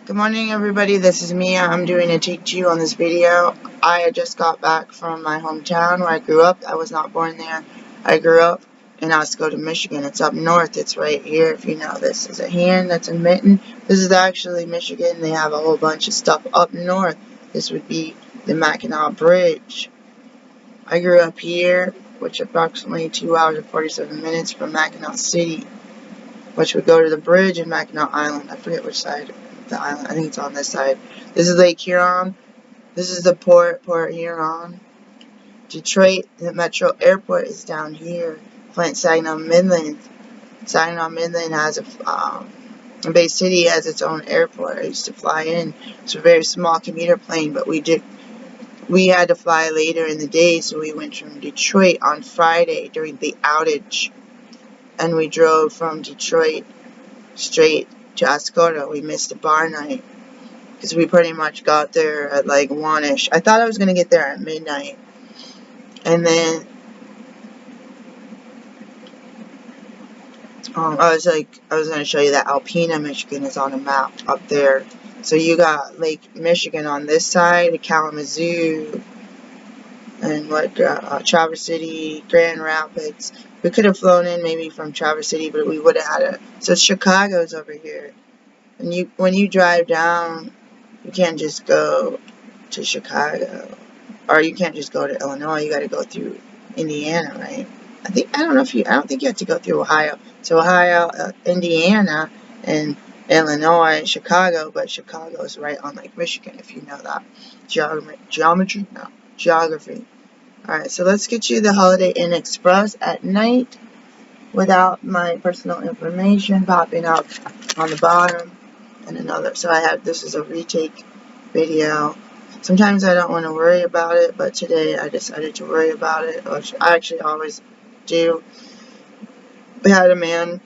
Good morning, everybody. This is Mia. I'm doing a take two on this video. I just got back from my hometown where I grew up. I was not born there. I grew up in Oscoda, Michigan. It's up north. It's right here. If you know, this is a hand. That's a mitten. This is actually Michigan. They have a whole bunch of stuff up north. This would be the Mackinac Bridge. I grew up here, which approximately 2 hours and 47 minutes from Mackinac City, which would go to the bridge in Mackinac Island. I forget which side of the island. I think it's on this side. This is Lake Huron. This is the Port Huron. Detroit, the Metro Airport is down here. Flint, Saginaw, Midland. Saginaw, Midland has Bay City has its own airport. I used to fly in. It's a very small commuter plane, but we had to fly later in the day, so we went from Detroit on Friday during the outage. And we drove from Detroit straight to Oscoda. We missed a bar night because we pretty much got there at like 1-ish. I thought I was going to get there at midnight. And then I was going to show you that Alpena, Michigan is on a map up there. So you got Lake Michigan on this side, Kalamazoo, and Traverse City, Grand Rapids. We could have flown in maybe from Traverse City, but we would have had a... So Chicago's over here. And when you drive down, you can't just go to Chicago. Or you can't just go to Illinois. You got to go through Indiana, right? I don't think you have to go through Ohio. So Ohio, Indiana, and Illinois, Chicago, but Chicago is right on Lake Michigan, if you know that. Geography. Alright, so let's get you the Holiday Inn Express at night without my personal information popping up on the bottom. And another, so this is a retake video. Sometimes I don't want to worry about it, but today I decided to worry about it, which I actually always do. We had a man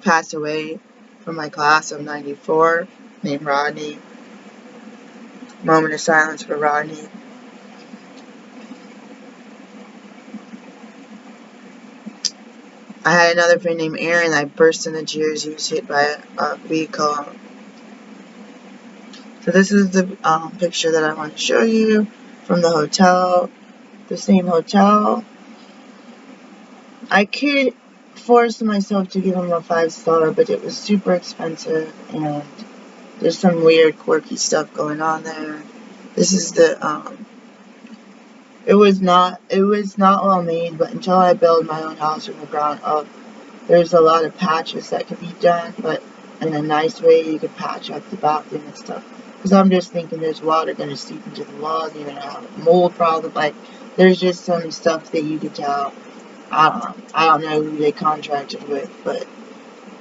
pass away from my class of 94 named Rodney. Moment of silence for Rodney. I had another friend named Aaron. I burst into tears. He was hit by a vehicle. So this is the picture that I want to show you from the hotel, the same hotel. I could force myself to give him a 5-star, but it was super expensive, and there's some weird, quirky stuff going on there. This is the it was not well made, but until I build my own house from the ground up, there's a lot of patches that could be done, but in a nice way. You could patch up the bathroom and stuff. Because I'm just thinking there's water going to seep into the walls, you're going to have a mold problem. Like, there's just some stuff that you could tell. I don't know who they contracted with, but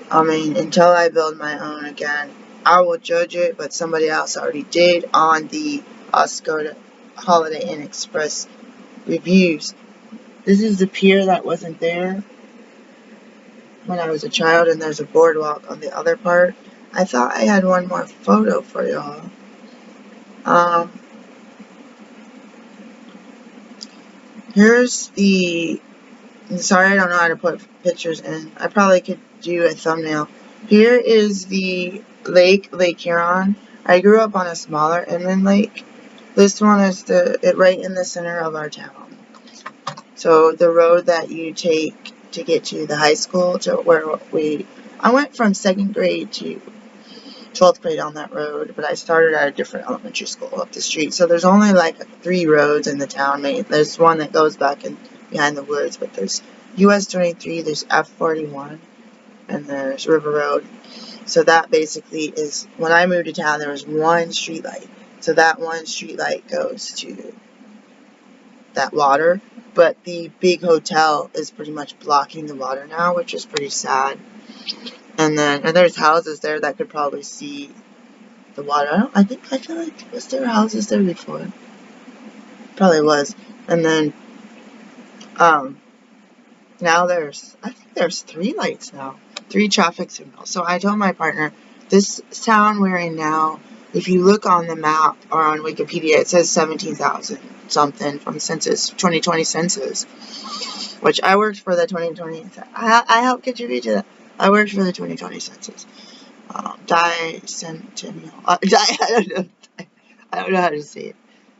I mean, until I build my own again, I will judge it, but somebody else already did on the Oscoda Holiday Inn Express reviews. This is the pier that wasn't there when I was a child, and there's a boardwalk on the other part. I thought I had one more photo for y'all. Here's the... Sorry, I don't know how to put pictures in. I probably could do a thumbnail. Here is the Lake Huron. I grew up on a smaller inland lake. This one is right in the center of our town. So the road that you take to get to the high school, to where I went from 2nd grade to 12th grade on that road, but I started at a different elementary school up the street. So there's only like 3 roads in the town. There's one that goes back in behind the woods, but there's US 23, there's F41, and there's River Road. So that basically is, when I moved to town, there was one street light. So that one street light goes to that water, but the big hotel is pretty much blocking the water now, which is pretty sad. And there's houses there that could probably see the water. I feel like, was there houses there before? Probably was. And then now I think there's 3 lights now. 3 traffic signals. So I told my partner, this town we're in now, if you look on the map or on Wikipedia, it says 17,000 something from 2020 census. Which I worked for the 2020. I helped contribute to that. I worked for the 2020 census. Dicentennial. I don't know how to say it.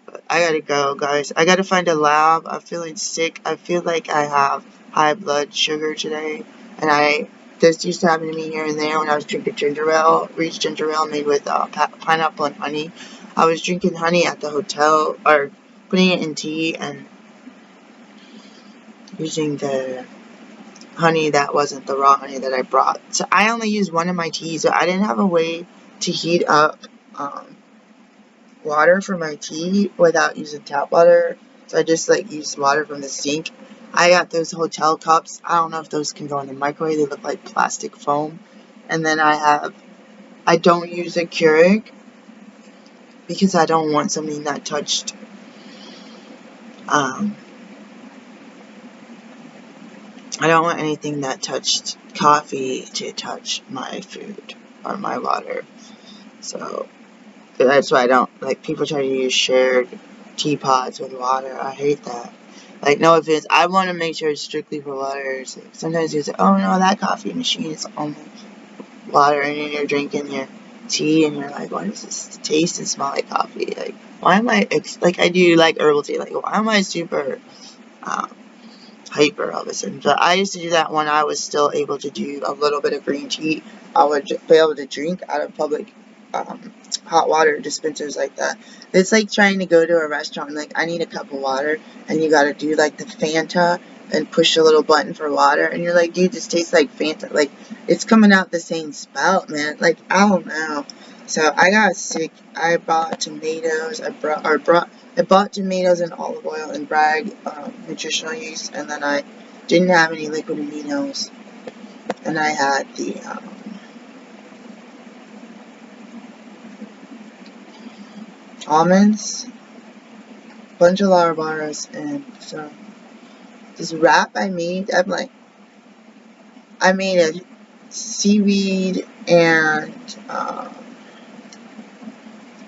But I gotta go, guys. I gotta find a lab. I'm feeling sick. I feel like I have high blood sugar today. And this used to happen to me here and there when I was drinking ginger ale, Reach ginger ale made with pineapple and honey. I was drinking honey at the hotel, or putting it in tea and using the honey that wasn't the raw honey that I brought. So I only used one of my teas, so I didn't have a way to heat up water for my tea without using tap water. So I just used water from the sink. I got those hotel cups. I don't know if those can go in the microwave. They look like plastic foam. And then I don't use a Keurig because I don't want something that touched I don't want anything that touched coffee to touch my food or my water. So that's why I don't people try to use shared teapots with water. I hate that. No offense, I want to make sure it's strictly for water. So sometimes you say, oh no, that coffee machine is only water, and then you're drinking your tea and you're like, why does this taste and smell like coffee? Why am I, I do like herbal tea, why am I super hyper all of a sudden? But I used to do that when I was still able to do a little bit of green tea. I would be able to drink out of public hot water dispensers like that. It's like trying to go to a restaurant, I need a cup of water, and you gotta do the Fanta and push a little button for water, and you're like, dude, this tastes like Fanta. It's coming out the same spout, man. I don't know. So I got sick. I bought tomatoes. I bought tomatoes and olive oil and Bragg nutritional yeast, and then I didn't have any liquid aminos, and I had the almonds, bunch of Lara bars, and this wrap I made. I made a seaweed and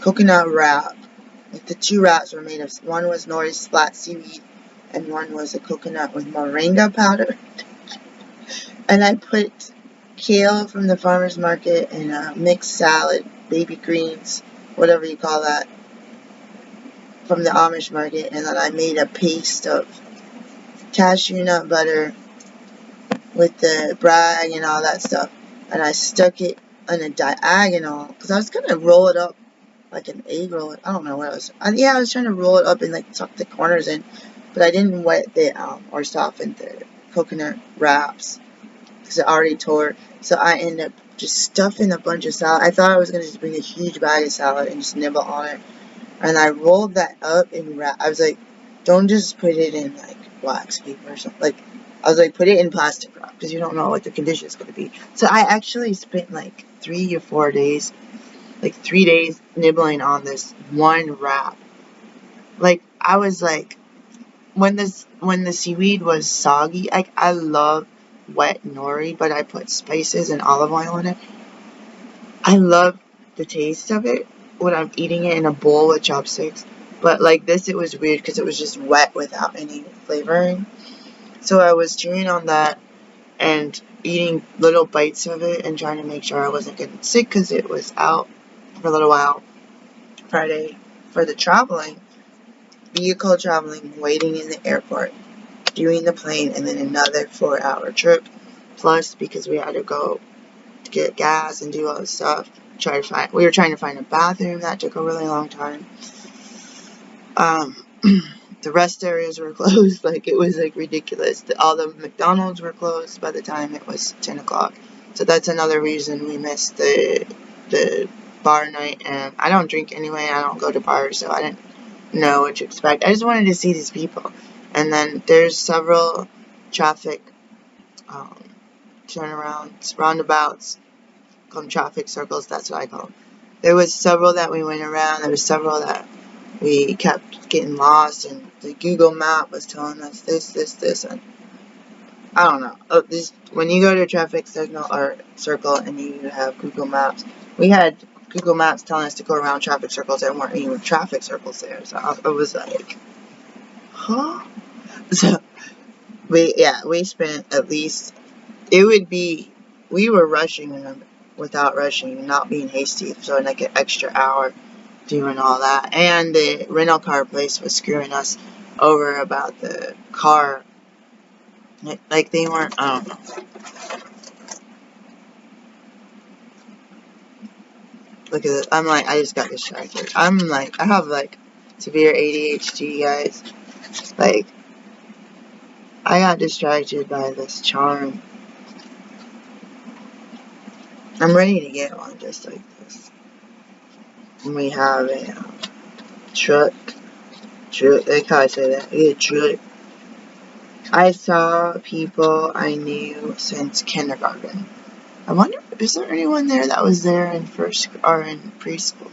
coconut wrap. The two wraps were made of, one was Norris flat seaweed, and one was a coconut with moringa powder. And I put kale from the farmer's market and a mixed salad, baby greens, whatever you call that, from the Amish market, and then I made a paste of cashew nut butter with the Bragg and all that stuff, and I stuck it on a diagonal, because I was going to roll it up like an egg roll. I don't know what I was, I was trying to roll it up and tuck the corners in, but I didn't wet the, or soften the coconut wraps, because it already tore, so I ended up just stuffing a bunch of salad. I thought I was going to just bring a huge bag of salad and just nibble on it, and I rolled that up in wrap. I was like, don't just put it in wax paper or something. I was put it in plastic wrap, because you don't know what the condition is going to be. So I actually spent 3 or 4 days, 3 days nibbling on this one wrap. I was when the seaweed was soggy, I love wet nori, but I put spices and olive oil in it. I love the taste of it when I'm eating it in a bowl with chopsticks. But this, it was weird because it was just wet without any flavoring. So I was chewing on that and eating little bites of it and trying to make sure I wasn't getting sick, because it was out for a little while Friday for the vehicle traveling, waiting in the airport, doing the plane, and then another 4-hour trip. Plus, because we had to go to get gas and do all this stuff. We were trying to find a bathroom. That took a really long time. The rest areas were closed. It was ridiculous. All the McDonald's were closed by the time it was 10 o'clock. So that's another reason we missed the bar night. And I don't drink anyway. I don't go to bars, so I didn't know what to expect. I just wanted to see these people. And then there's several traffic turnarounds, roundabouts, call them traffic circles, that's what I call them. There was several that we went around, there was several that we kept getting lost, and the Google map was telling us this, and I don't know. When you go to a traffic signal or circle and you have Google Maps, we had Google Maps telling us to go around traffic circles. There weren't even traffic circles there, so I was like, huh? So we spent at least, we were rushing, remember, without rushing, not being hasty, so like an extra hour doing all that. And the rental car place was screwing us over about the car. Like they weren't, I don't know. Look at this. I'm like, I just got distracted. I'm like, I have like severe ADHD, guys. Like, I got distracted by this charm. I'm ready to get one just like this. And we have a truck. Like how I say that. A truck. I saw people I knew since kindergarten. I wonder, is there anyone there that was there in first or in preschool?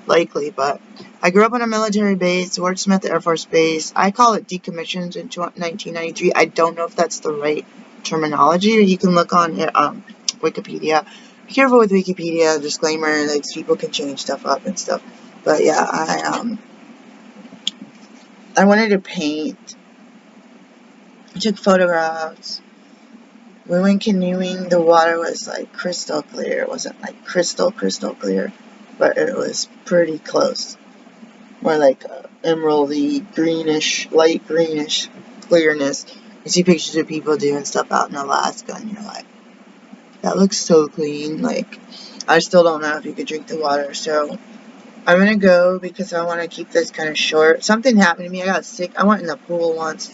Likely, but I grew up on a military base, Fort Smith Air Force Base. I call it decommissioned in 1993. I don't know if that's the right terminology. You can look on Wikipedia. Be careful with Wikipedia. Disclaimer: like people can change stuff up and stuff. But yeah, I wanted to paint. I took photographs. We went canoeing. The water was like crystal clear. It wasn't like crystal clear, but it was pretty close. More like emeraldy, greenish, light greenish clearness. You see pictures of people doing stuff out in Alaska, and you're like, that looks so clean. Like, I still don't know if you could drink the water, so I'm gonna go because I want to keep this kind of short. Something happened to me. I got sick. I went in the pool once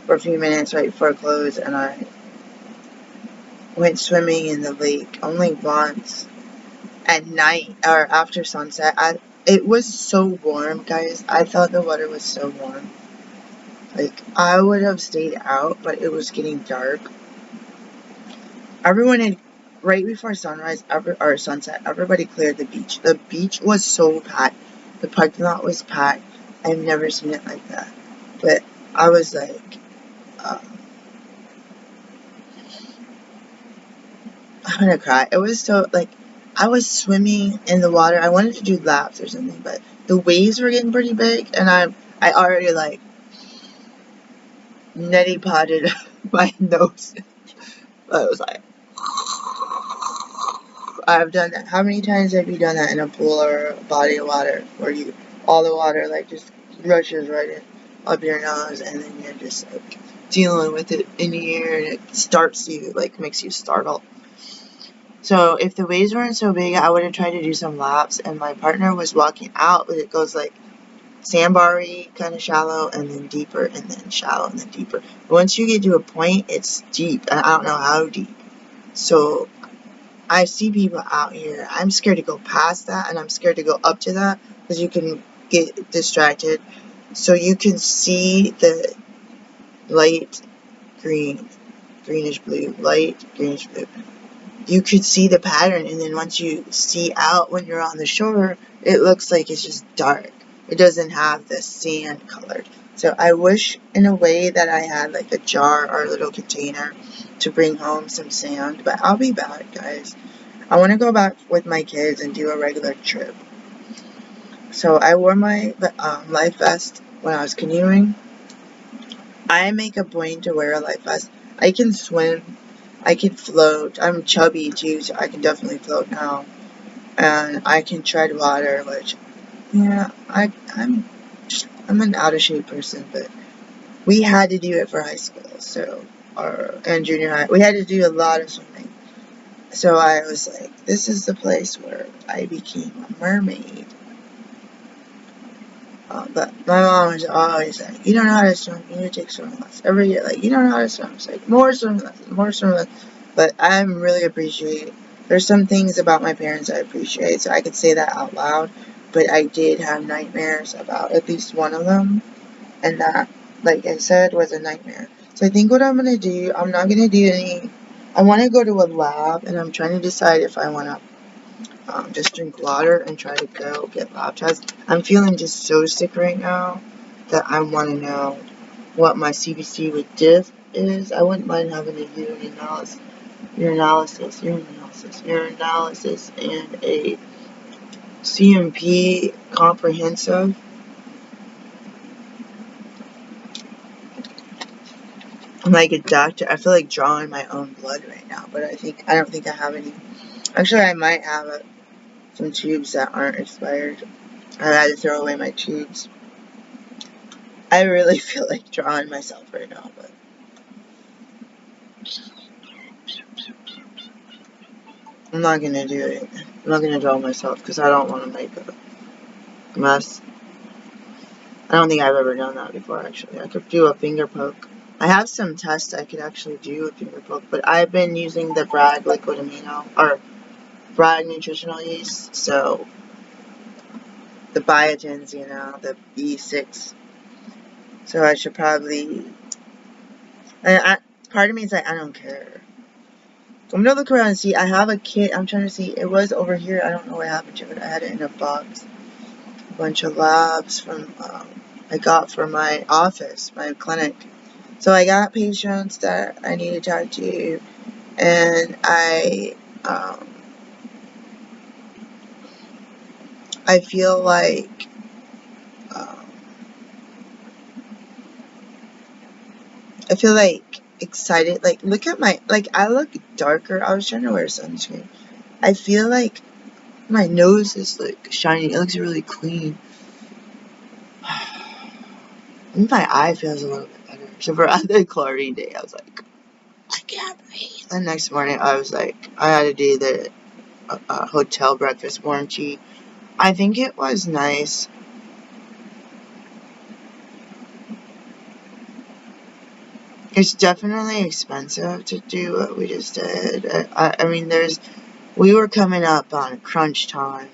for a few minutes right before it closed, and I went swimming in the lake only once at night or after sunset. It was so warm, guys. I thought the water was so warm. Like, I would have stayed out, but it was getting dark. Everyone had, right before sunrise, or sunset, everybody cleared the beach. The beach was so packed. The parking lot was packed. I've never seen it like that. But I was like, I'm gonna cry. It was so, like, I was swimming in the water. I wanted to do laps or something, but the waves were getting pretty big, and I already, like, neti potted my nose. I was like, I've done that. How many times have you done that in a pool or a body of water where all the water, like, just rushes right in, up your nose, and then you're just, like, dealing with it in the air, and it starts you, like, makes you startle. So if the waves weren't so big, I would have tried to do some laps, and my partner was walking out, but it goes, like, sandbar-y, kind of shallow, and then deeper, and then shallow, and then deeper. But once you get to a point, it's deep, and I don't know how deep. So I see people out here. I'm scared to go past that, and I'm scared to go up to that, because you can get distracted. So you can see the light green, greenish blue, light greenish blue. You could see the pattern, and then once you see out when you're on the shore, it looks like it's just dark. It doesn't have the sand colored. So I wish in a way that I had like a jar or a little container to bring home some sand, but I'll be back, guys. I want to go back with my kids and do a regular trip. So I wore my life vest when I was canoeing. I make a point to wear a life vest. I can swim. I can float. I'm chubby too, so I can definitely float now. And I can tread water, which, yeah, I'm an out of shape person, but we had to do it for high school, and junior high. We had to do a lot of swimming. So I was like, this is the place where I became a mermaid. But my mom was always like, you don't know how to swim, you need to take swimming lessons. Every year, like, you don't know how to swim. It's like, more swimming lessons. But I really appreciate, there's some things about my parents I appreciate, so I could say that out loud. But I did have nightmares about at least one of them, and that, like I said, was a nightmare. So I think what I'm going to do, I'm not going to do any, I want to go to a lab, and I'm trying to decide if I want to just drink water and try to go get lab tests. I'm feeling just so sick right now that I want to know what my CBC with diff is. I wouldn't mind having a urinalysis, and a CMP comprehensive. I'm like a doctor. I feel like drawing my own blood right now, but I don't think I have any Actually, I might have some tubes that aren't expired. I had to throw away my tubes. I really feel like drawing myself right now, but I'm not gonna do it. I'm not gonna draw myself because I don't want to make a mess. I don't think I've ever done that before, actually. I could do a finger poke. I have some tests I could actually do a finger poke, but I've been using the Bragg liquid amino, or Bragg nutritional yeast, so the biotins, you know, the B6. So I should probably, part of me is like, I don't care. I'm gonna look around and see. I have a kit. I'm trying to see. It was over here. I don't know what happened to it. I had it in a box. A bunch of labs from I got for my office, my clinic. So I got patients that I need to talk to, and I feel like excited. Like, look at my, like, I look darker. I was trying to wear sunscreen. I feel like my nose is like shiny. It looks really clean. My eye feels a little bit better. So for other chlorine day, I was like, I can't breathe. The next morning, I was like, I had to do the hotel breakfast warranty. I think it was nice. It's definitely expensive to do what we just did. I mean, we were coming up on crunch time.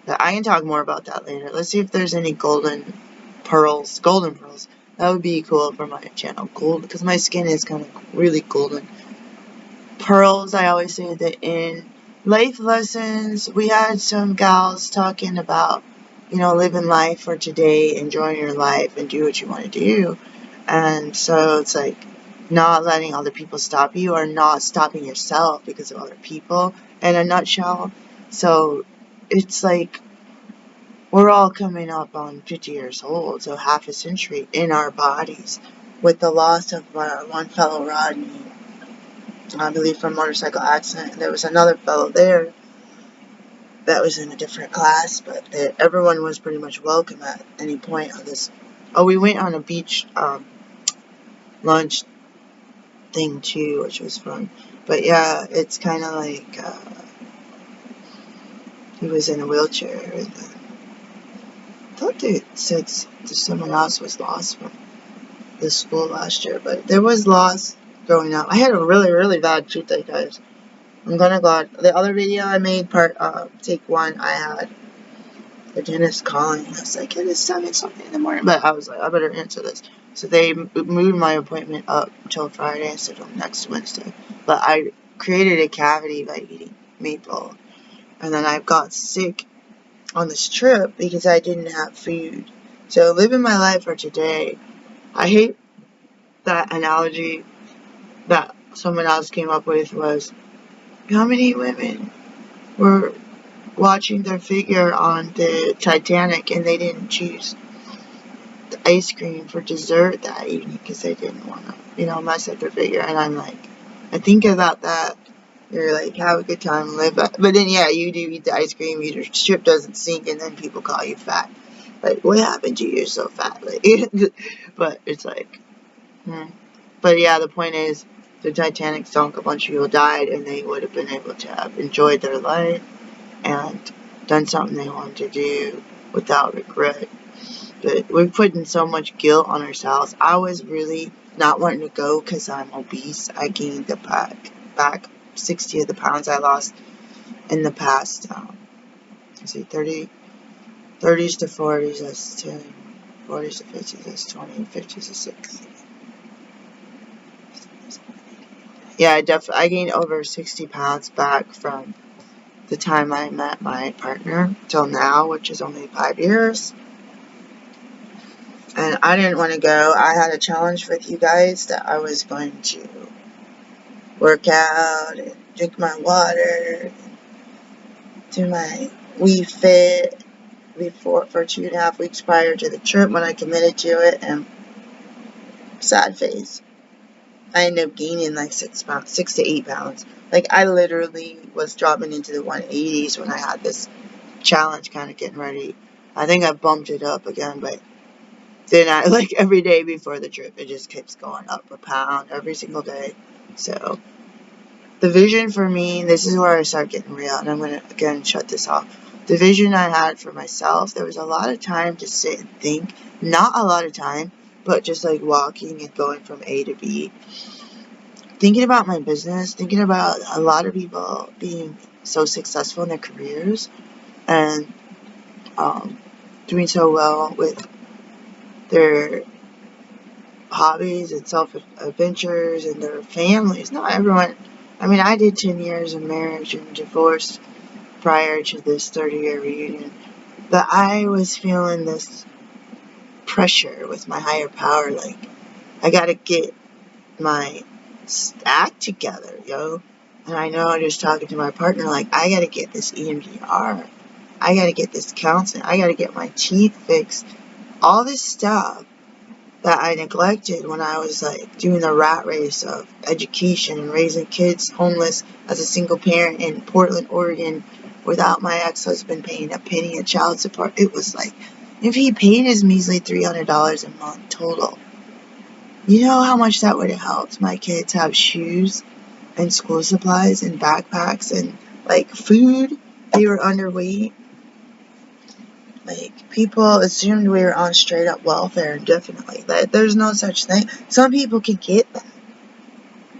But I can talk more about that later. Let's see if there's any golden pearls. That would be cool for my channel. Gold, because my skin is kind of really golden. Pearls, I always say that in life lessons, we had some gals talking about, you know, living life for today, enjoying your life, and do what you want to do. And so it's like not letting other people stop you, or not stopping yourself because of other people, in a nutshell. So it's like we're all coming up on 50 years old, so half a century in our bodies, with the loss of one fellow, Rodney, I believe, from a motorcycle accident. And there was another fellow there that was in a different class, but everyone was pretty much welcome at any point of this. Oh, we went on a beach lunch thing too, which was fun. But yeah, it's kind of like he was in a wheelchair. And, I thought they said someone else was lost from the school last year, but there was loss growing up. I had a really, really bad toothache, guys. I'm gonna go out. The other video I made, take 1, I had the dentist calling. I was like, it is 7 something in the morning, but I was like, I better answer this. So they moved my appointment up until Friday instead of next Wednesday. But I created a cavity by eating maple, and then I got sick on this trip because I didn't have food. So living my life for today. I hate that analogy that someone else came up with was, how many women were watching their figure on the Titanic and they didn't choose the ice cream for dessert that evening because they didn't want to, you know, mess up their figure. And I'm like, I think about that. You're like, have a good time, live. But then, yeah, you do eat the ice cream, your ship doesn't sink, and then people call you fat. Like, what happened to you? You're so fat. Like, but it's like, But yeah, the point is, the Titanic sunk, a bunch of people died, and they would have been able to have enjoyed their life and done something they wanted to do without regret. But we're putting so much guilt on ourselves. I was really not wanting to go because I'm obese. I gained back 60 of the pounds I lost in the past, 30s to 40s, that's 10, 40s to 50s, that's 20, 50s to 60. Yeah, I gained over 60 pounds back from the time I met my partner till now, which is only 5 years. And I didn't want to go. I had a challenge with you guys that I was going to work out and drink my water, do my Wii Fit for 2.5 weeks prior to the trip when I committed to it, and sad face. I ended up gaining like 6 to 8 pounds. Like, I literally was dropping into the 180s when I had this challenge kind of getting ready. I think I bumped it up again, but then I, like, every day before the trip, it just keeps going up a pound every single day. So, the vision for me, this is where I start getting real, and I'm going to, again, shut this off. The vision I had for myself, there was a lot of time to sit and think. Not a lot of time, but just, like, walking and going from A to B. Thinking about my business, thinking about a lot of people being so successful in their careers and doing so well with their hobbies and self-adventures and their families. Not everyone. I mean, I did 10 years of marriage and divorce prior to this 30-year reunion, but I was feeling this pressure with my higher power, like, I gotta get my act together, yo. And I know I was talking to my partner, like, I gotta get this EMDR, I gotta get this counseling, I gotta get my teeth fixed, all this stuff that I neglected when I was, like, doing the rat race of education and raising kids homeless as a single parent in Portland, Oregon, without my ex-husband paying a penny of child support. It was like, if he paid his measly $300 a month total, you know how much that would have helped my kids have shoes and school supplies and backpacks and, like, food. They were underweight. Like, people assumed we were on straight up welfare indefinitely. That there's no such thing. Some people can get that,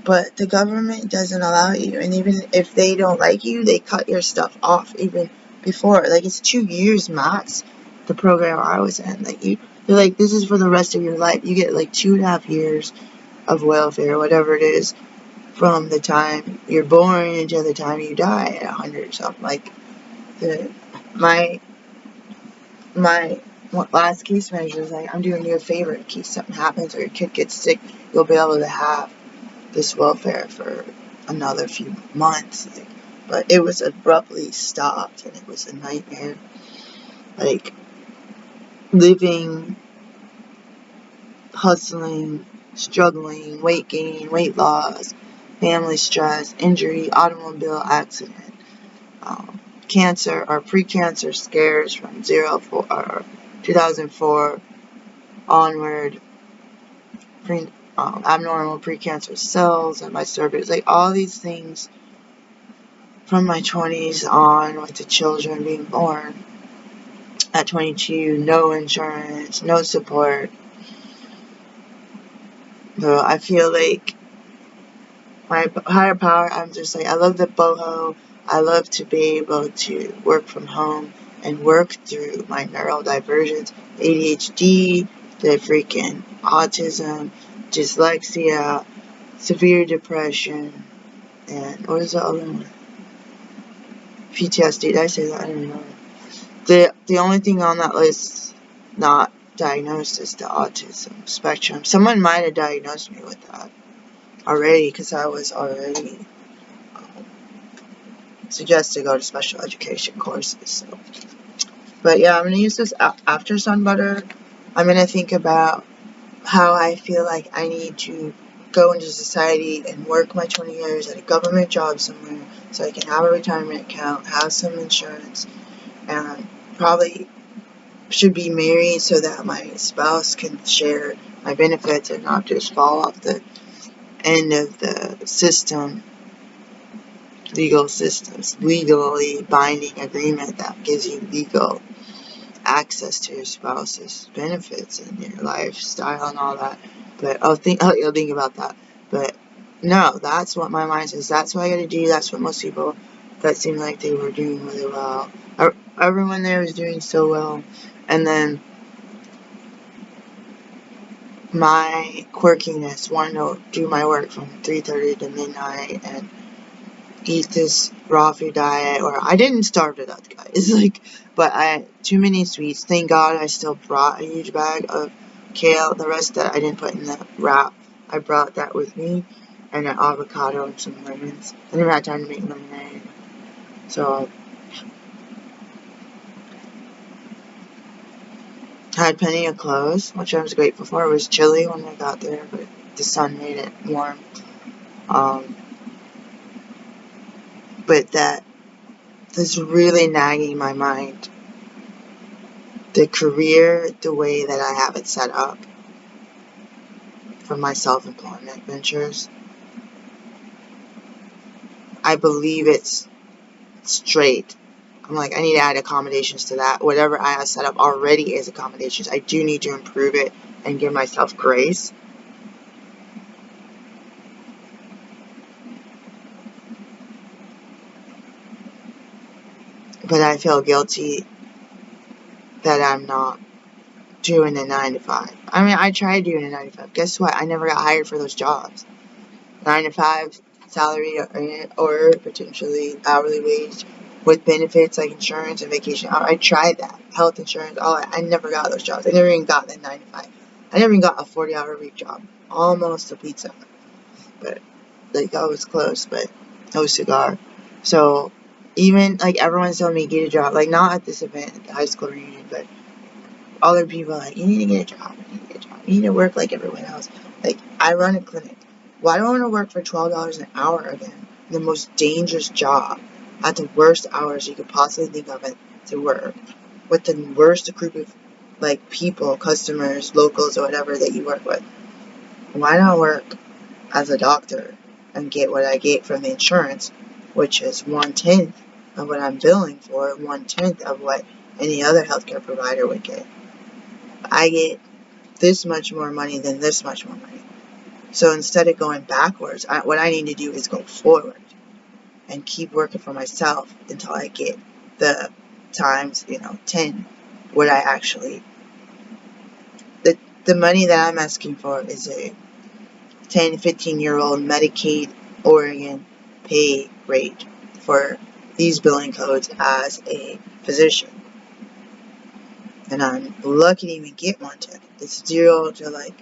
but the government doesn't allow you. And even if they don't like you, they cut your stuff off even before. Like, it's 2 years max. The program I was in, like, they're like, this is for the rest of your life. You get like 2.5 years of welfare, whatever it is, from the time you're born until the time you die at 100 or something. Like, my last case manager was like, I'm doing you a favor in case something happens or your kid gets sick, you'll be able to have this welfare for another few months. Like, but it was abruptly stopped, and it was a nightmare. Like, living, hustling, struggling, weight gain, weight loss, family stress, injury, automobile accident, cancer or pre-cancer scares from 2004 onward, abnormal precancerous cells in my cervix, like all these things from my 20s on, with the children being born at 22, no insurance, no support. So I feel like my higher power, I'm just like, I love the boho. I love to be able to work from home and work through my neurodivergence, ADHD, the freaking autism, dyslexia, severe depression, and what is the other one? PTSD. Did I say that? I don't know. The only thing on that list not diagnosed is the autism spectrum. Someone might have diagnosed me with that already, because I was already suggested to go to special education courses. So. But yeah, I'm going to use this after sun butter. I'm going to think about how I feel like I need to go into society and work my 20 years at a government job somewhere so I can have a retirement account, have some insurance, and probably should be married so that my spouse can share my benefits and not just fall off the end of the system, legal systems, legally binding agreement that gives you legal access to your spouse's benefits and your lifestyle and all that. But you'll think about that. But no, that's what my mind says. That's what I gotta do. That's what most people that seemed like they were doing really well. Everyone there was doing so well. And then my quirkiness, wanting to do my work from 3:30 to midnight and eat this raw food diet, or I didn't starve to death, guys. Like, but I had too many sweets. Thank God I still brought a huge bag of kale. The rest that I didn't put in the wrap, I brought that with me, and an avocado and some lemons. I never had time to make lemonade, so I had plenty of clothes, which I was grateful for. It was chilly when I got there, but The sun made it warm. But that is really nagging my mind. The career, the way that I have it set up for my self-employment ventures, I believe it's straight. I'm like, I need to add accommodations to that. Whatever I have set up already is accommodations. I do need to improve it and give myself grace. But I feel guilty that I'm not doing a 9 to 5. I mean, I tried doing a 9 to 5. Guess what? I never got hired for those jobs. 9 to 5 salary or potentially hourly wage with benefits like insurance and vacation. I tried that. Health insurance, all that. I never got those jobs. I never even got the 9 to 5. I never even got a 40-hour week job. Almost a pizza. But, like, I was close, but no cigar. So, even, like, everyone's telling me get a job. Like, not at this event, at the high school reunion, but other people are like, you need to get a job. You need to get a job. You need to work like everyone else. Like, I run a clinic. Why do I want to work for $12 an hour again? The most dangerous job at the worst hours you could possibly think of it to work with the worst group of like people, customers, locals, or whatever that you work with. Why not work as a doctor and get what I get from the insurance, which is 1/10 of what I'm billing for, 1/10 of what any other healthcare provider would get. I get this much more money than this much more money. So instead of going backwards, what I need to do is go forward and keep working for myself until I get the times, 10, what I actually, the money that I'm asking for is a 10, 15-year-old Medicaid Oregon pay rate for these billing codes as a physician. And I'm lucky to even get 1/10. It's 0 to like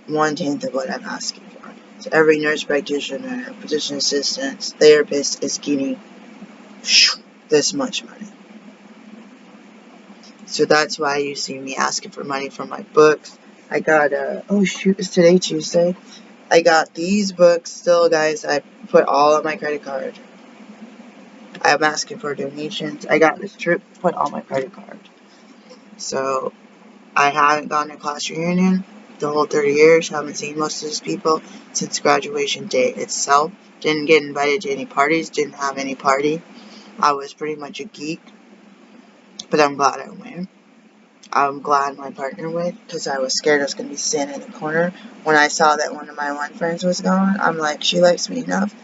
1/10 of what I'm asking for. So every nurse practitioner, physician assistant, therapist is getting this much money. So that's why you see me asking for money for my books. I got oh shoot, is today Tuesday? I got these books still, guys. I put all on my credit card. I'm asking for donations. I got this trip, put on my credit card. So I haven't gone to class reunion the whole 30 years. Haven't seen most of these people since graduation day itself. Didn't get invited to any parties. Didn't have any party. I was pretty much a geek. But I'm glad I went. I'm glad my partner went because I was scared I was going to be sitting in the corner. When I saw that one of my one friends was gone, I'm like, she likes me enough.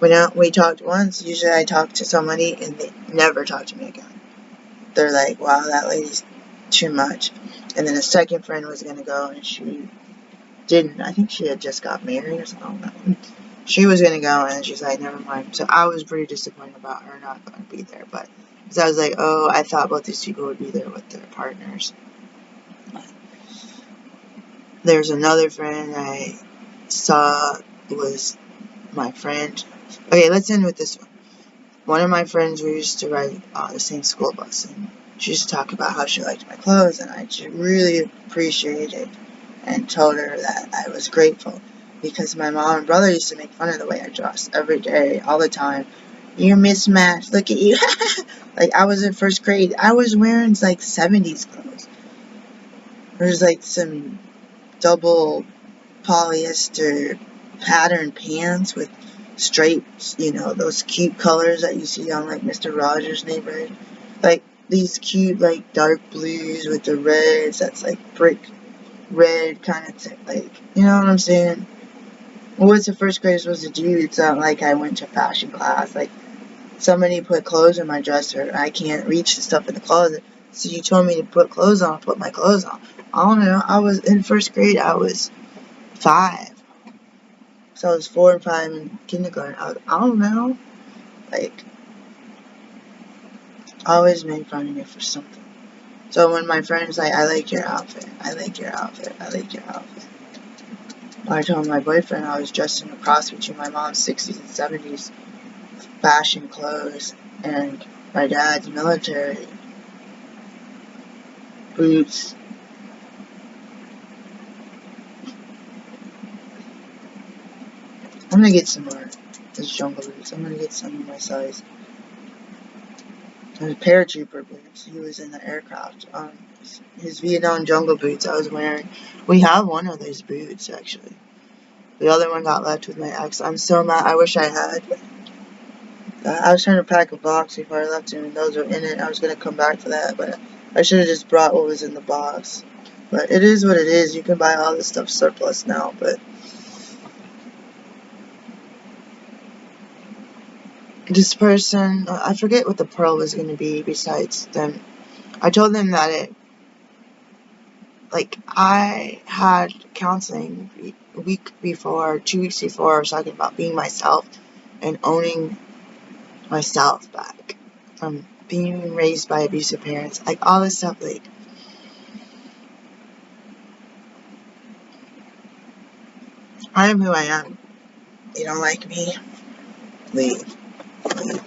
We talked once. Usually I talk to somebody and they never talk to me again. They're like, wow, that lady's too much. And then a second friend was going to go and she didn't. I think she had just got married or something. She was going to go and she's like, never mind. So I was pretty disappointed about her not going to be there. But because I was like, oh, I thought both these people would be there with their partners. There's another friend I saw was my friend. Okay, let's end with this one. One of my friends, we used to ride the same school bus, and she used to talk about how she liked my clothes, and I really appreciated and told her that I was grateful because my mom and brother used to make fun of the way I dressed every day, all the time. You're mismatched. Look at you. Like, I was in first grade. I was wearing, like, 70s clothes. There's, like, some double polyester pattern pants with stripes, those cute colors that you see on like Mr. Rogers' Neighborhood. Like these cute like dark blues with the reds that's like brick red kind of like, you know what I'm saying? What's a first grader supposed to do? It's not like I went to fashion class. Like somebody put clothes in my dresser and I can't reach the stuff in the closet. So you told me to put clothes on, put my clothes on. I don't know. I was in first grade. I was 5. So I was 4 and 5 in kindergarten. I don't know. Like, always made fun of me for something. So when my friend's like, I like your outfit, I like your outfit, I like your outfit. I told my boyfriend I was dressed in a cross between my mom's 60s and 70s fashion clothes and my dad's military boots. I'm gonna get some more. These jungle boots. I'm gonna get some of my size. There's paratrooper boots. He was in the aircraft. His Vietnam jungle boots I was wearing. We have one of those boots actually. The other one got left with my ex. I'm so mad. I wish I had. I was trying to pack a box before I left him, and those were in it. I was gonna come back for that, but I should have just brought what was in the box. But it is what it is. You can buy all this stuff surplus now, but this person, I forget what the pearl was going to be besides them. I told them that I had counseling a week before, 2 weeks before. I was talking about being myself and owning myself back from being raised by abusive parents. Like, all this stuff, like, I am who I am. You don't like me? Leave. Leave.